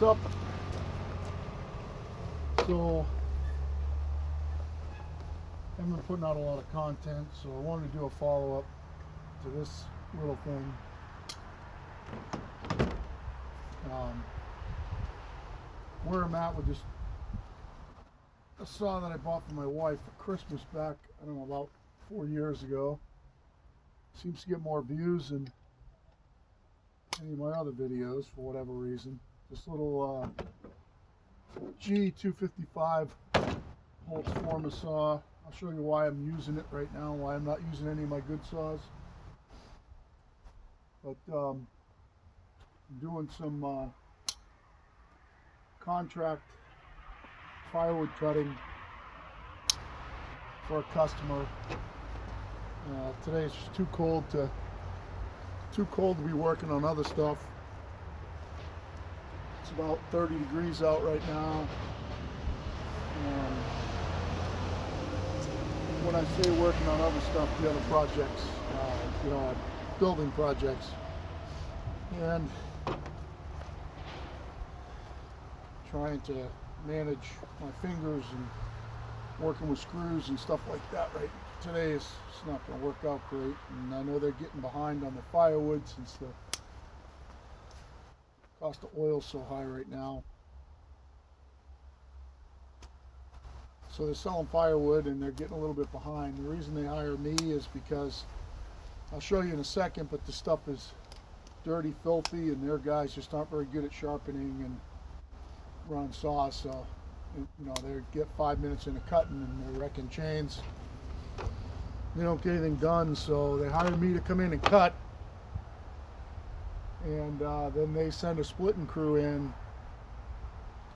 what's up? So, I haven't been putting out a lot of content, so I wanted to do a follow-up to this little thing. Where I'm at with this, a saw that I bought for my wife for Christmas back, I don't know, about 4 years ago. Seems to get more views than any of my other videos for whatever reason. This little G255 Holzfforma saw. I'll show you why I'm using it right now, why I'm not using any of my good saws. But I'm doing some contract firewood cutting for a customer. Today it's just too cold to be working on other stuff. It's about 30 degrees out right now. When I say working on other stuff, the other projects, building projects, and trying to manage my fingers and working with screws and stuff like that right today is not going to work out great. And I know they're getting behind on the firewood since the cost of oil is so high right now. So they're selling firewood and they're getting a little bit behind. The reason they hire me is because, I'll show you in a second, but the stuff is dirty, filthy, and their guys just aren't very good at sharpening and running saws. So, they get 5 minutes into cutting and they're wrecking chains. They don't get anything done, so they hire me to come in and cut. And then they send a splitting crew in,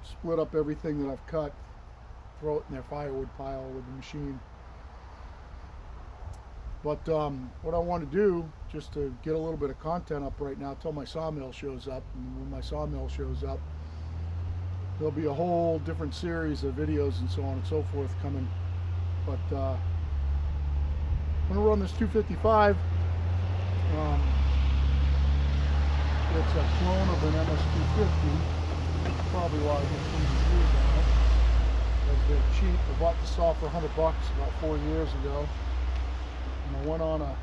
split up everything that I've cut, throw it in their firewood pile with the machine. But what I want to do, just to get a little bit of content up right now till my sawmill shows up, and when my sawmill shows up, there'll be a whole different series of videos and so on and so forth coming. But I'm going to run this 255. It's a clone of an MS250. That's probably why I get some reviews on it. They're cheap. I bought the saw for $100 about 4 years ago. And I went on a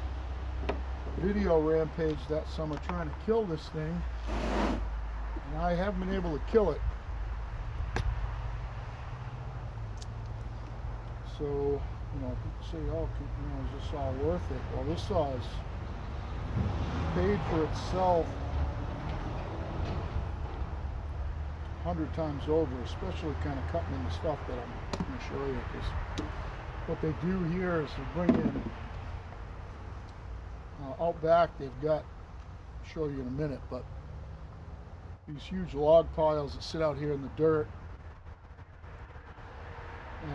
video rampage that summer trying to kill this thing. And I haven't been able to kill it. So, people say, oh, is this saw worth it? Well, this saw is paid for itself 100 times over, especially kind of cutting in the stuff that I'm going to show you. Because what they do here is they bring in, out back they've got, I'll show you in a minute, but these huge log piles that sit out here in the dirt.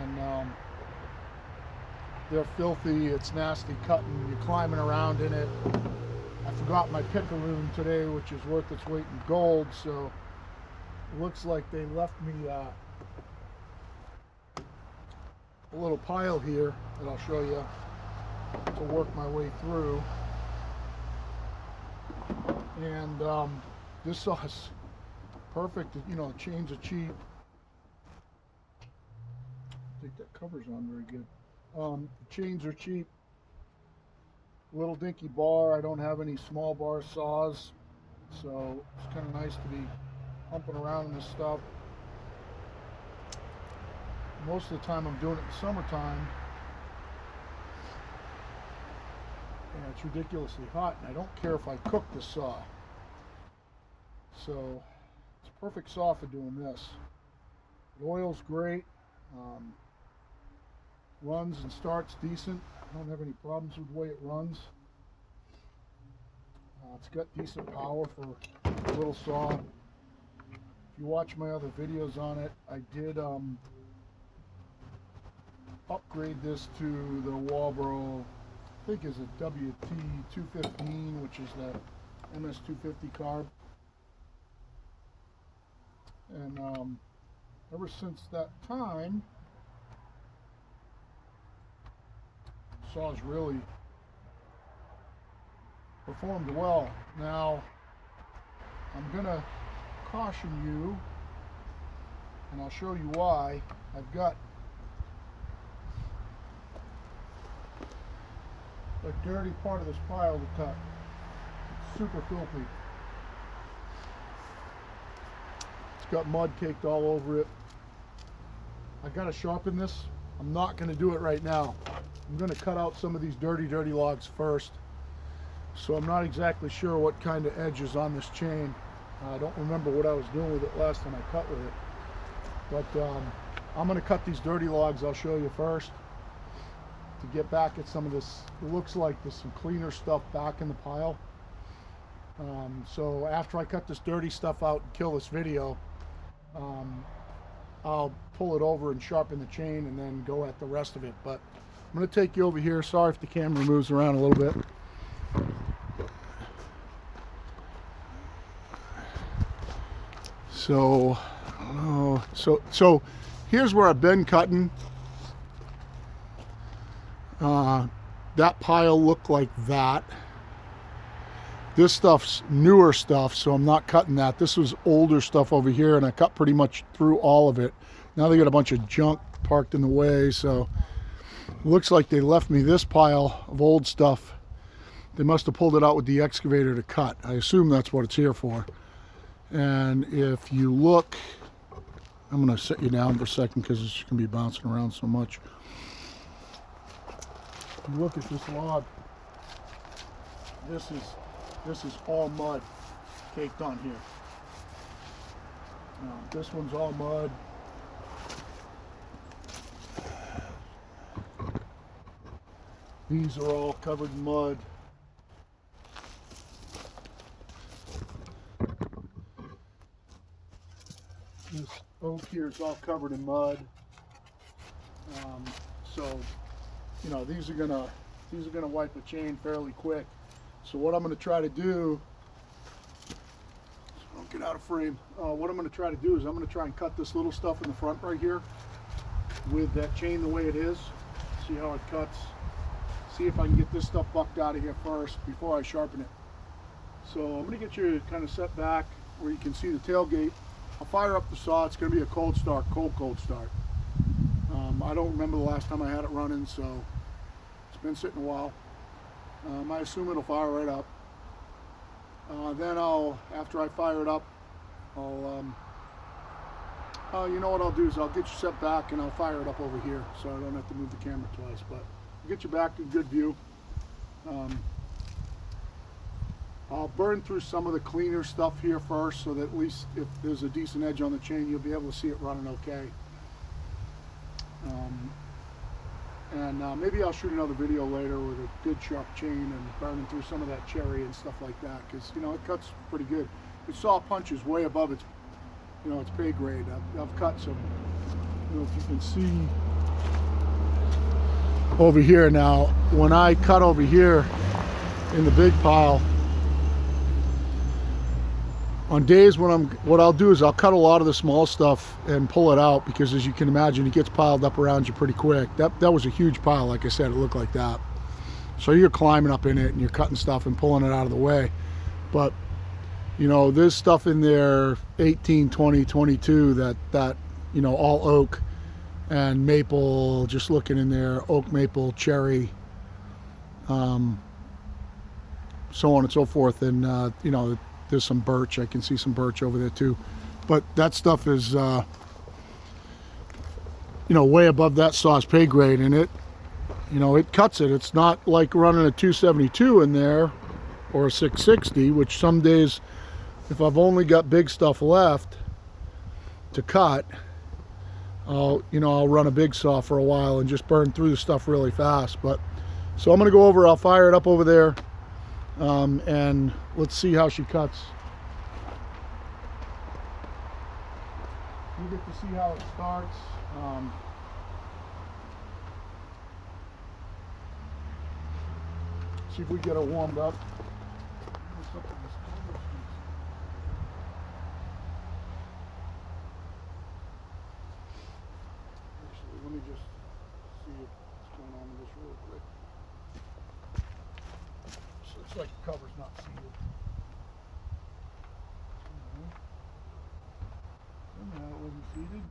And they're filthy, it's nasty cutting, you're climbing around in it. I forgot my picaroon today, which is worth its weight in gold, so it looks like they left me a little pile here that I'll show you to work my way through. And this saw is perfect, chains are cheap. I think that cover's on very good. The chains are cheap. Little dinky bar. I don't have any small bar saws, so it's kind of nice to be humping around in this stuff. Most of the time I'm doing it in the summertime, and it's ridiculously hot, and I don't care if I cook the saw. So it's a perfect saw for doing this. The oil's great. Runs and starts decent. I don't have any problems with the way it runs. It's got decent power for a little saw. If you watch my other videos on it, I did upgrade this to the Walbro, I think is a WT215, which is the MS250 carb. And ever since that time, saw's really performed well. Now, I'm gonna caution you and I'll show you why. I've got a dirty part of this pile to cut. It's super filthy. It's got mud caked all over it. I gotta sharpen this. I'm not gonna do it right now. I'm gonna cut out some of these dirty logs first. So I'm not exactly sure what kind of edge is on this chain. I don't remember what I was doing with it last time I cut with it. But I'm gonna cut these dirty logs, I'll show you first, to get back at some of this. It looks like there's some cleaner stuff back in the pile. So after I cut this dirty stuff out and kill this video, I'll pull it over and sharpen the chain and then go at the rest of it. But I'm going to take you over here. Sorry if the camera moves around a little bit. So, so here's where I've been cutting. That pile looked like that. This stuff's newer stuff, so I'm not cutting that. This was older stuff over here, and I cut pretty much through all of it. Now they got a bunch of junk parked in the way, so looks like they left me this pile of old stuff. They must have pulled it out with the excavator to cut. I assume that's what it's here for. And if you look, I'm going to set you down for a second because it's going to be bouncing around so much. If you look at this log, this is all mud caked on here. This one's all mud. These are all covered in mud. This oak here is all covered in mud. So, you know, these are gonna wipe the chain fairly quick. So what I'm going to try to do, don't get out of frame. What I'm going to try to do is I'm going to try and cut this little stuff in the front right here with that chain the way it is. See how it cuts. See if I can get this stuff bucked out of here first before I sharpen it. So I'm going to get you kind of set back where you can see the tailgate. I'll fire up the saw. It's going to be a cold start, cold start. I don't remember the last time I had it running, so it's been sitting a while. I assume it'll fire right up. Then after I fire it up, you know what I'll do is I'll get you set back and I'll fire it up over here so I don't have to move the camera twice, but I'll get you back to a good view. I'll burn through some of the cleaner stuff here first so that at least if there's a decent edge on the chain, you'll be able to see it running okay. And maybe I'll shoot another video later with a good sharp chain and burning through some of that cherry and stuff like that, because you know it cuts pretty good. The saw punches way above its, you know, its pay grade. I've cut some. You know, if you can see over here now, when I cut over here in the big pile, on days when what I'll do is I'll cut a lot of the small stuff and pull it out, because as you can imagine, it gets piled up around you pretty quick. That was a huge pile, like I said, it looked like that. So you're climbing up in it and you're cutting stuff and pulling it out of the way. But you know, there's stuff in there 18, 20, 22 that you know, all oak and maple, just looking in there, oak, maple, cherry, so on and so forth. And you know, there's some birch. I can see some birch over there too. But that stuff is, you know, way above that saw's pay grade, and it, you know, it cuts it. It's not like running a 272 in there or a 660, which some days, if I've only got big stuff left to cut, I'll run a big saw for a while and just burn through the stuff really fast. But so I'm going to go over, I'll fire it up over there. And let's see how she cuts. You get to see how it starts. See if we get her warmed up. Actually, let me just see what's going on with this real quick. Looks like the cover's not sealed. Somehow it wasn't seated.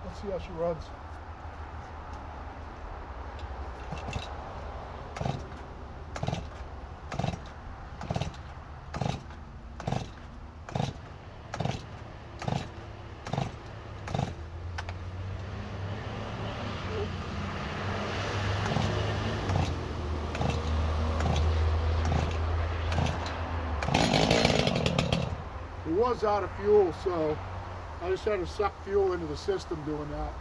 Let's see how she runs. It was out of fuel, so I just had to suck fuel into the system doing that.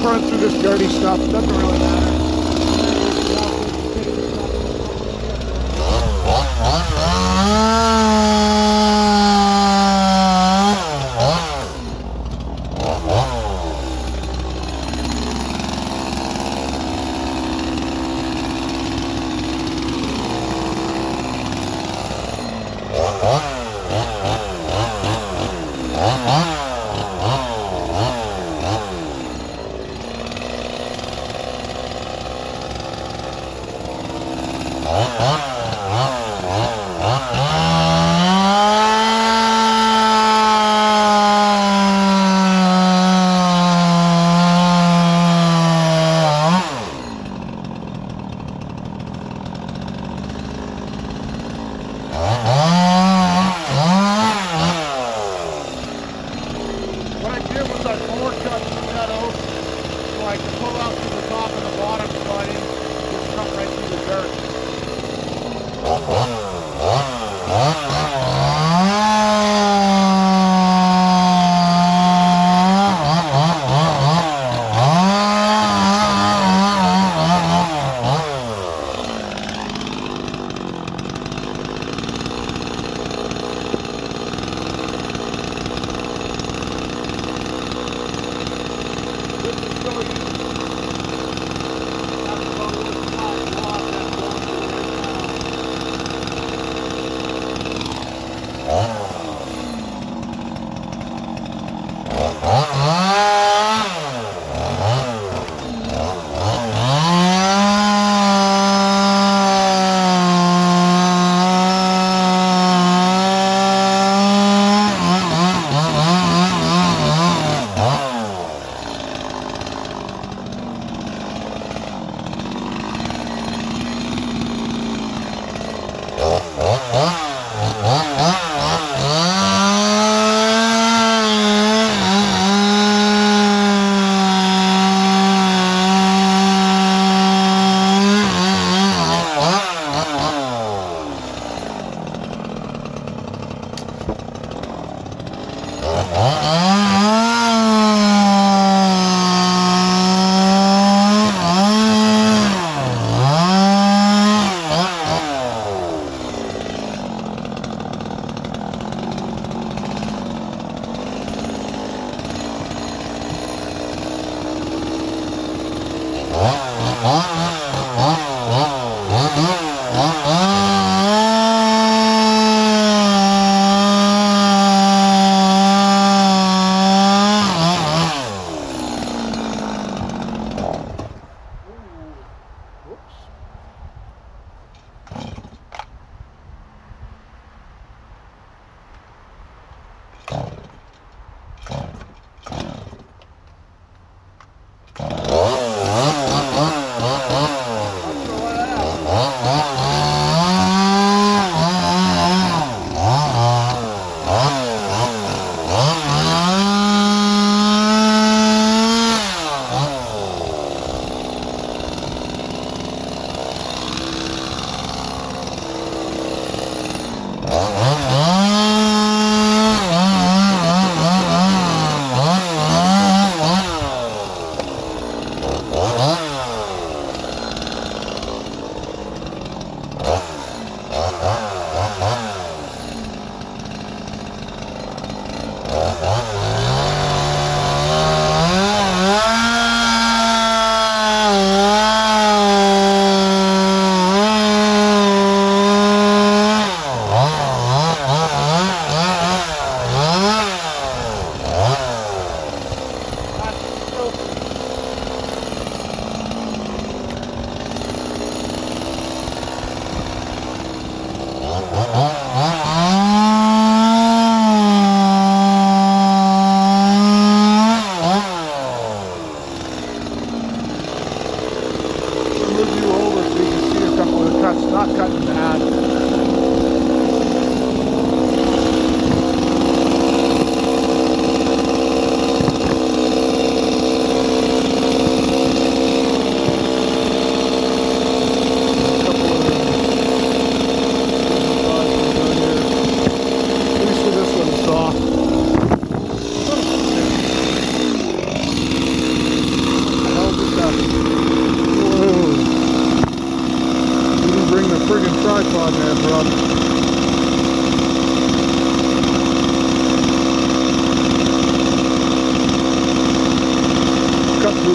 Run through this dirty stuff. It doesn't really matter.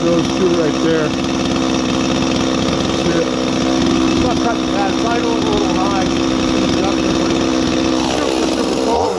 Those two right there. See it? It's not cutting bad. It's right over a little high. Super cold.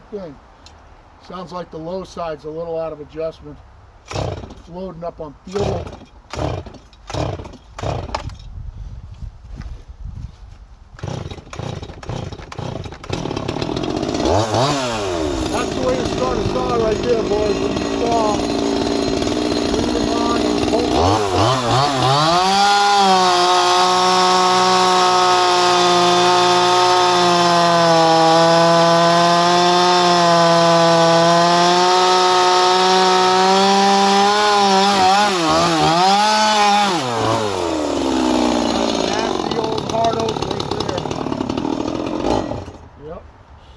Thing. Sounds like the low side's a little out of adjustment. It's loading up on fuel. That's the way to start a saw right there, boys. When you saw, leave them on and hold them.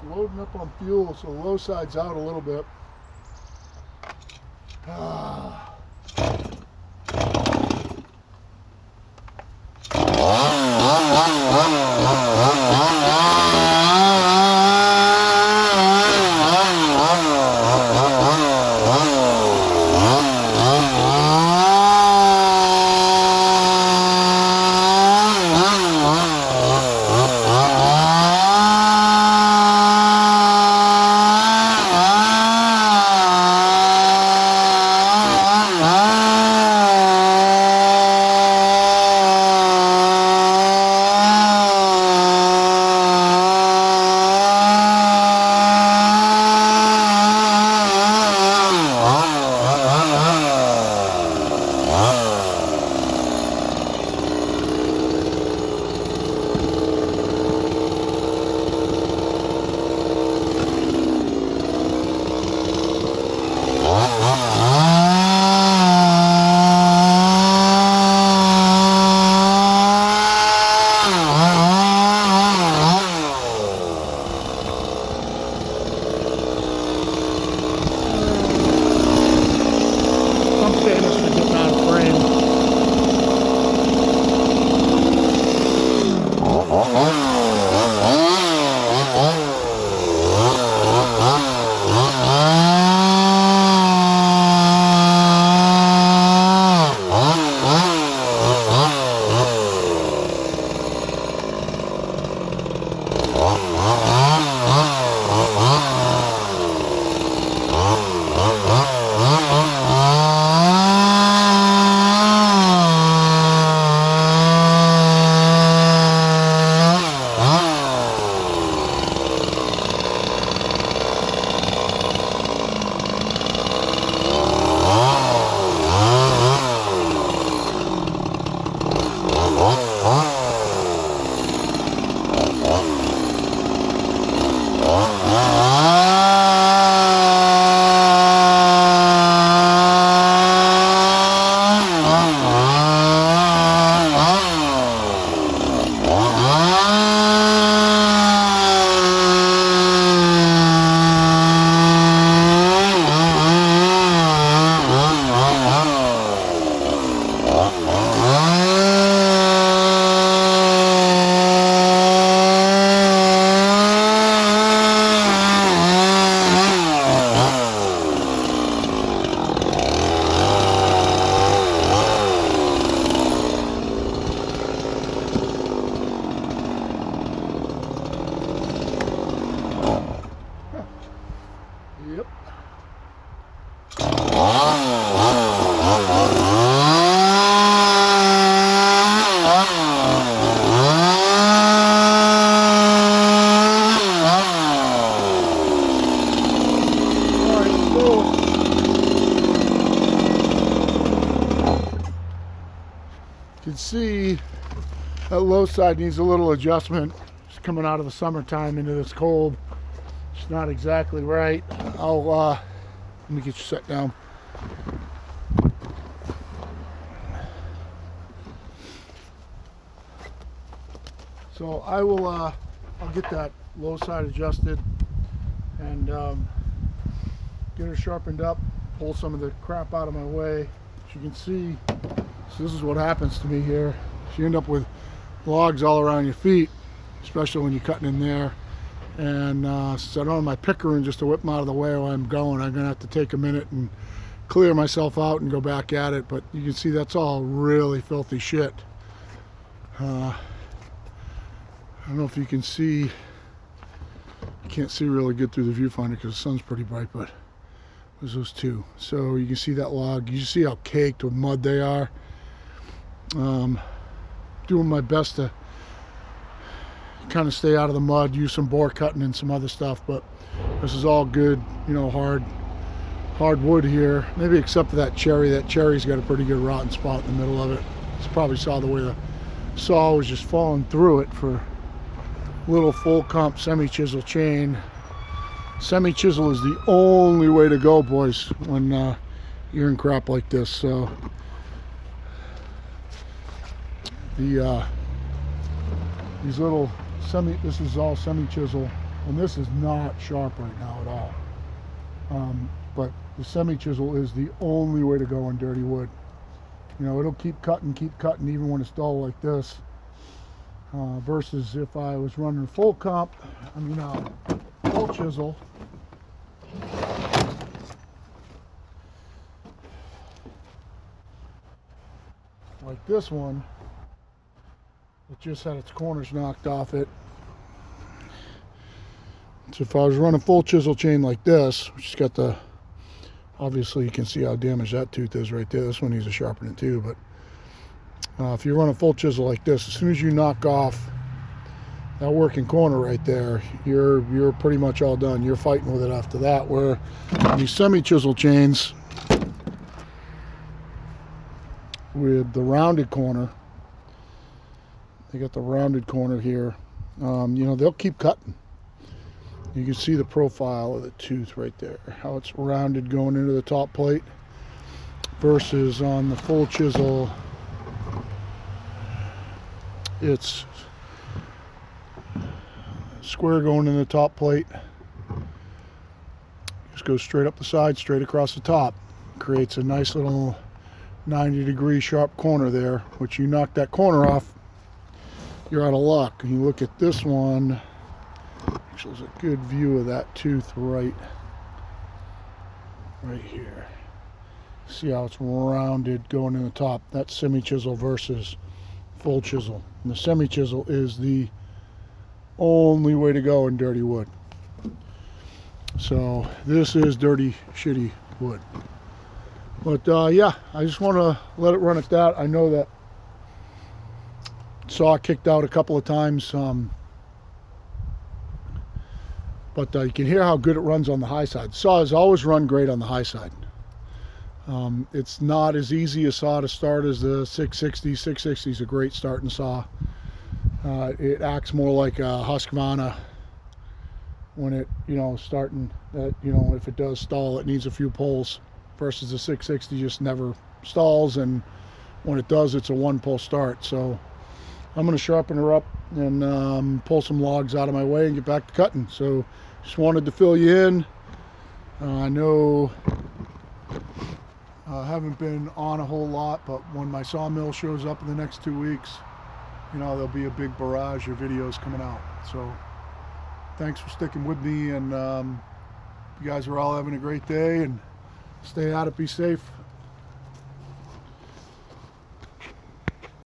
Just loading up on fuel, so the low side's out a little bit. Yep. You can see that low side needs a little adjustment. It's coming out of the summertime into this cold. It's not exactly right. Let me get you set down. So I will I'll get that low side adjusted and get her sharpened up, pull some of the crap out of my way. As you can see, so this is what happens to me here. You end up with logs all around your feet, especially when you're cutting in there. And since I don't have my picker in just to whip them out of the way while I'm going, I'm gonna have to take a minute and clear myself out and go back at it. But you can see that's all really filthy shit. I don't know if you can see. I can't see really good through the viewfinder because the sun's pretty bright, but there's those two. So you can see that log. You see how caked with mud they are. Doing my best to kind of stay out of the mud, use some bore cutting and some other stuff, but this is all good, you know, hard wood here, maybe except for that cherry. That cherry's got a pretty good rotten spot in the middle of it. You probably saw the way the saw was just falling through it for little full comp semi-chisel chain. Semi-chisel is the only way to go, boys, when you're in crap like this. So the these little this is all semi-chisel And this is not sharp right now at all. But the semi-chisel is the only way to go in dirty wood. You know, it'll keep cutting even when it's dull like this. Versus if I was running full comp, full chisel. Like this one, it just had its corners knocked off it. So if I was running full chisel chain like this, which has got the, obviously you can see how damaged that tooth is right there. This one needs a sharpening too, but if you run a full chisel like this, as soon as you knock off that working corner right there, you're pretty much all done. You're fighting with it after that. Where these semi-chisel chains with the rounded corner, they got the rounded corner here, you know, they'll keep cutting. You can see the profile of the tooth right there, how it's rounded going into the top plate versus on the full chisel, it's square going in the top plate. Just goes straight up the side, straight across the top. Creates a nice little 90-degree sharp corner there, which you knock that corner off, you're out of luck. And you look at this one, actually there's a good view of that tooth right here. See how it's rounded going in the top. That's semi-chisel versus full chisel. And the semi-chisel is the only way to go in dirty wood. So this is dirty, shitty wood. But yeah, I just want to let it run at that. I know that saw kicked out a couple of times, but you can hear how good it runs on the high side. Saw has always run great on the high side. It's not as easy a saw to start as the 660. 660 is a great starting saw. It acts more like a Husqvarna when it, you know, starting. You know, if it does stall, it needs a few pulls. Versus the 660 just never stalls, and when it does, it's a one-pull start. So I'm going to sharpen her up and pull some logs out of my way and get back to cutting. So just wanted to fill you in. I know I haven't been on a whole lot, but when my sawmill shows up in the next 2 weeks, you know, there'll be a big barrage of videos coming out. So thanks for sticking with me, and you guys are all having a great day, and stay out, be safe.